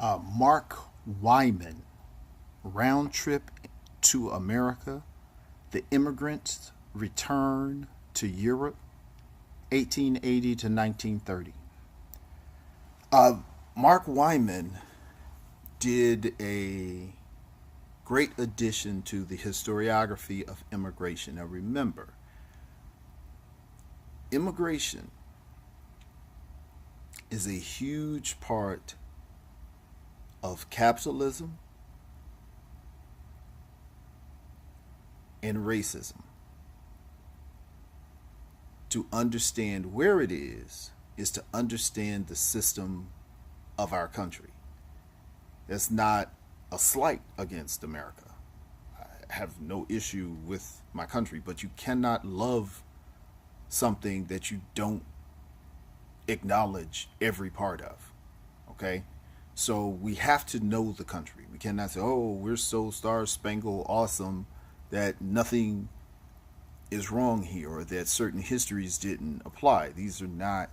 Mark Wyman, Round Trip to America, The Immigrants Return to Europe, 1880 to 1930. Uh, Mark Wyman did a great addition to the historiography of immigration. Now remember, immigration is a huge part of capitalism and racism. To understand where it is to understand the system of our country. That's not a slight against America. I have no issue with my country, but you cannot love something that you don't acknowledge every part of. Okay? So we have to know the country. We cannot say, oh, we're so star spangled awesome that nothing is wrong here or that certain histories didn't apply. These are not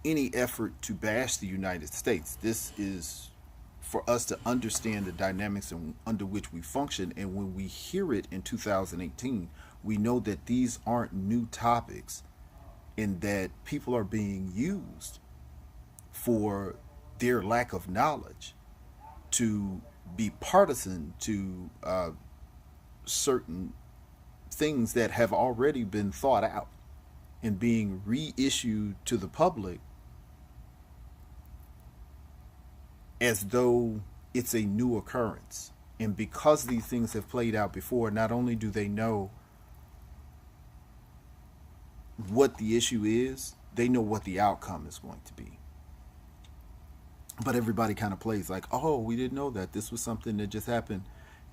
any effort to bash the United States. This is for us to understand the dynamics under which we function. And when we hear it in 2018, we know that these aren't new topics and that people are being used for their lack of knowledge to be partisan to certain things that have already been thought out and being reissued to the public as though it's a new occurrence. And because these things have played out before, not only do they know what the issue is, they know what the outcome is going to be. But everybody kind of plays like, oh, we didn't know that. This was something that just happened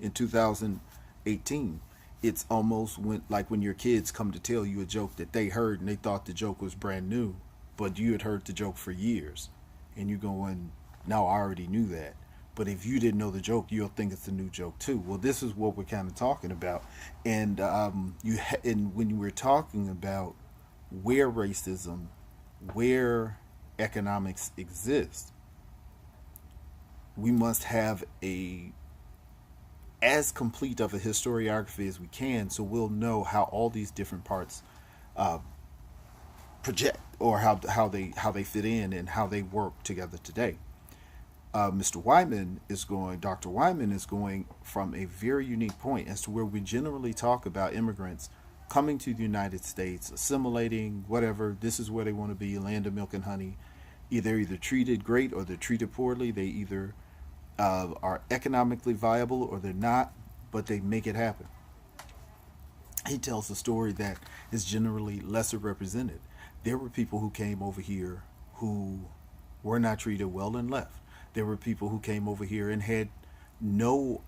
in 2018. It's almost like when your kids come to tell you a joke that they heard and they thought the joke was brand new, but you had heard the joke for years. And you going, no, I already knew that. But if you didn't know the joke, you'll think it's a new joke too. Well, this is what we're kind of talking about. And and when we're talking about where racism, where economics exists, we must have a as complete of a historiography as we can, so we'll know how all these different parts project, or how they fit in and how they work together today. Dr. Wyman is going from a very unique point as to where we generally talk about immigrants coming to the United States, assimilating, whatever. This is where they want to be, land of milk and honey. Either treated great or they're treated poorly. They either are economically viable or they're not, but they make it happen. He tells a story that is generally lesser represented. There were people who came over here who were not treated well and left. There were people who came over here and had no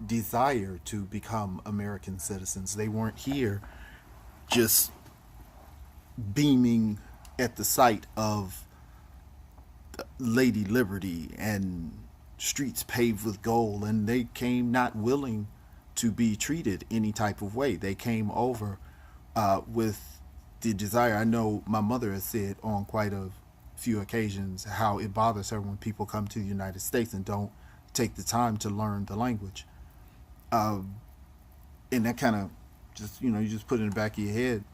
desire to become American citizens. They weren't here just beaming at the sight of Lady Liberty and streets paved with gold, and they came not willing to be treated any type of way. They came over with the desire. I know my mother has said on quite a few occasions how it bothers her when people come to the United States and don't take the time to learn the language. And that kind of just, you just put it in the back of your head.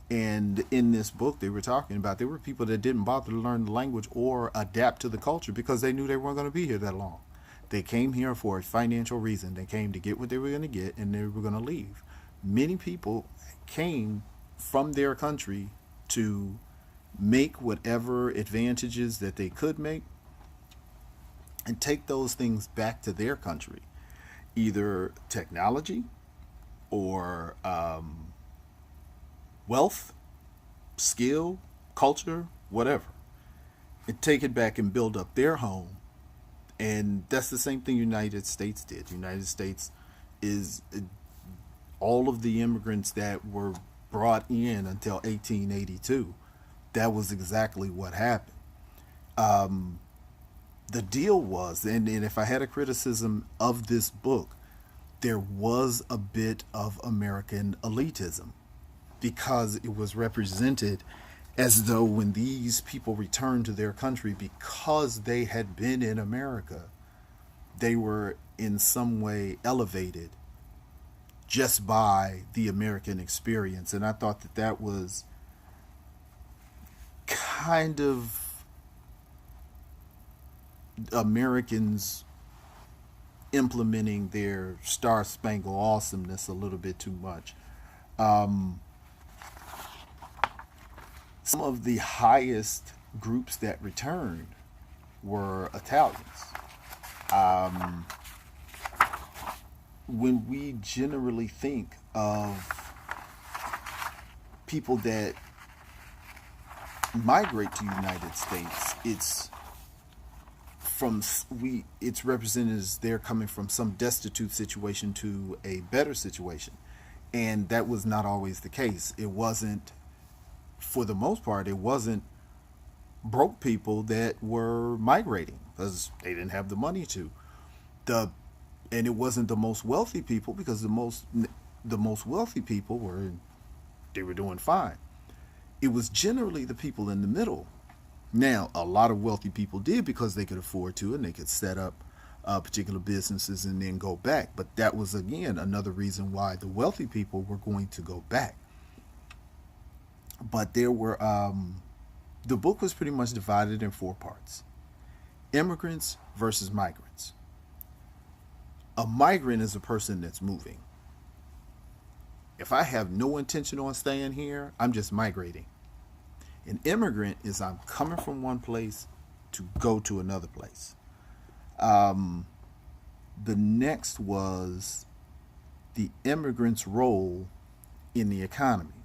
And in this book they were talking about, there were people that didn't bother to learn the language or adapt to the culture because they knew they weren't going to be here that long. They came here for a financial reason. They came to get what they were going to get, and they were going to leave. Many people came from their country to make whatever advantages that they could make and take those things back to their country, either technology or wealth, skill, culture, whatever, and take it back and build up their home. And that's the same thing United States did. United States is all of the immigrants that were brought in until 1882. That was exactly what happened. The deal was, and if I had a criticism of this book, there was a bit of American elitism because it was represented As though when these people returned to their country because they had been in America, they were in some way elevated just by the American experience. And I thought that that was kind of Americans implementing their Star Spangled awesomeness a little bit too much. Um, some of the highest groups that returned were Italians. Um, when we generally think of people that migrate to the United States, from it's represented as they're coming from some destitute situation to a better situation, and that was not always the case. It wasn't, for the most part, it wasn't broke people that were migrating because they didn't have the money to. The and it wasn't the most wealthy people because the most wealthy people were, they were doing fine. It was generally the people in the middle. Now, a lot of wealthy people did because they could afford to and they could set up particular businesses and then go back. But that was, again, another reason why the wealthy people were going to go back. But the book was pretty much divided in four parts: immigrants versus migrants. A migrant is a person that's moving. If I have no intention on staying here, I'm just migrating. An immigrant is I'm coming from one place to go to another place. Um, the next was the immigrant's role in the economy.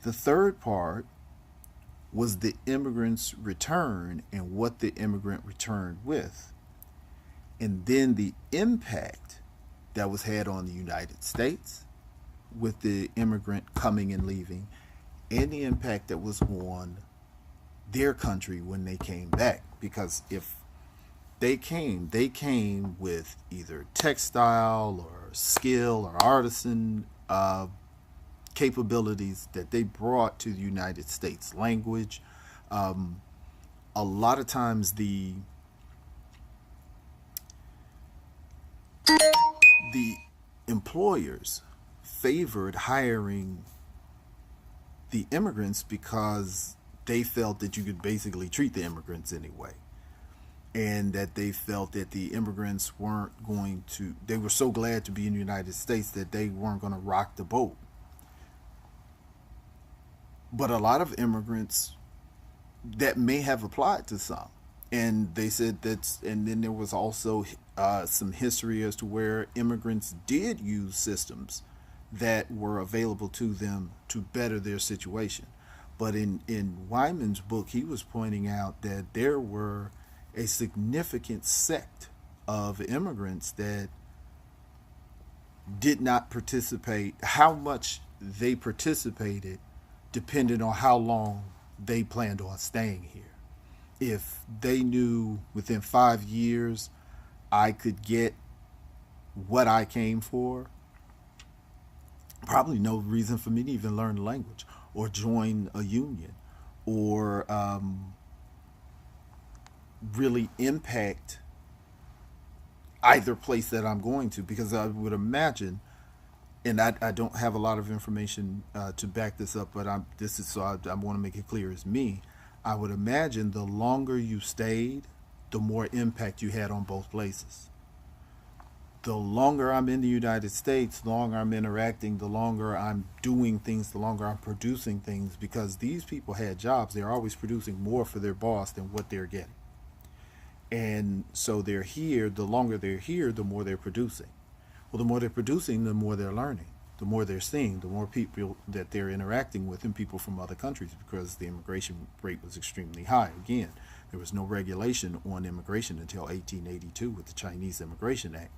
The third part was the immigrant's return and what the immigrant returned with. And then the impact that was had on the United States with the immigrant coming and leaving, and the impact that was on their country when they came back. Because if they came with either textile or skill or artisan capabilities that they brought to the United States. Language. Um, a lot of times the employers favored hiring the immigrants because they felt that you could basically treat the immigrants anyway. And that they felt that the immigrants weren't going to, they were so glad to be in the United States that they weren't going to rock the boat. But a lot of immigrants, that may have applied to some. And they said that's, and then there was also some history as to where immigrants did use systems that were available to them to better their situation. But in Wyman's book, he was pointing out that there were a significant sect of immigrants that did not participate. How much they participated depended on how long they planned on staying here. If they knew within 5 years I could get what I came for, probably no reason for me to even learn the language or join a union or really impact either place that I'm going to, because I would imagine, and I don't have a lot of information to back this up, but this is so I want to make it clear as me. I would imagine the longer you stayed, the more impact you had on both places. The longer I'm in the United States, the longer I'm interacting, the longer I'm doing things, the longer I'm producing things, because these people had jobs. They're always producing more for their boss than what they're getting. And so they're here, the longer they're here, the more they're producing. Well, the more they're producing, the more they're learning, the more they're seeing, the more people that they're interacting with, and people from other countries, because the immigration rate was extremely high. Again, there was no regulation on immigration until 1882 with the Chinese Immigration Act.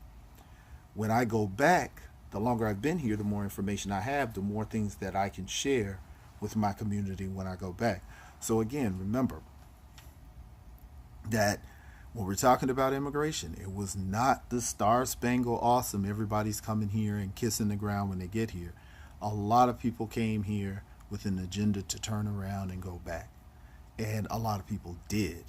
When I go back, the longer I've been here, the more information I have, the more things that I can share with my community when I go back. So again, remember that when we're talking about immigration, it was not the star spangled awesome, everybody's coming here and kissing the ground when they get here. A lot of people came here with an agenda to turn around and go back. And a lot of people did.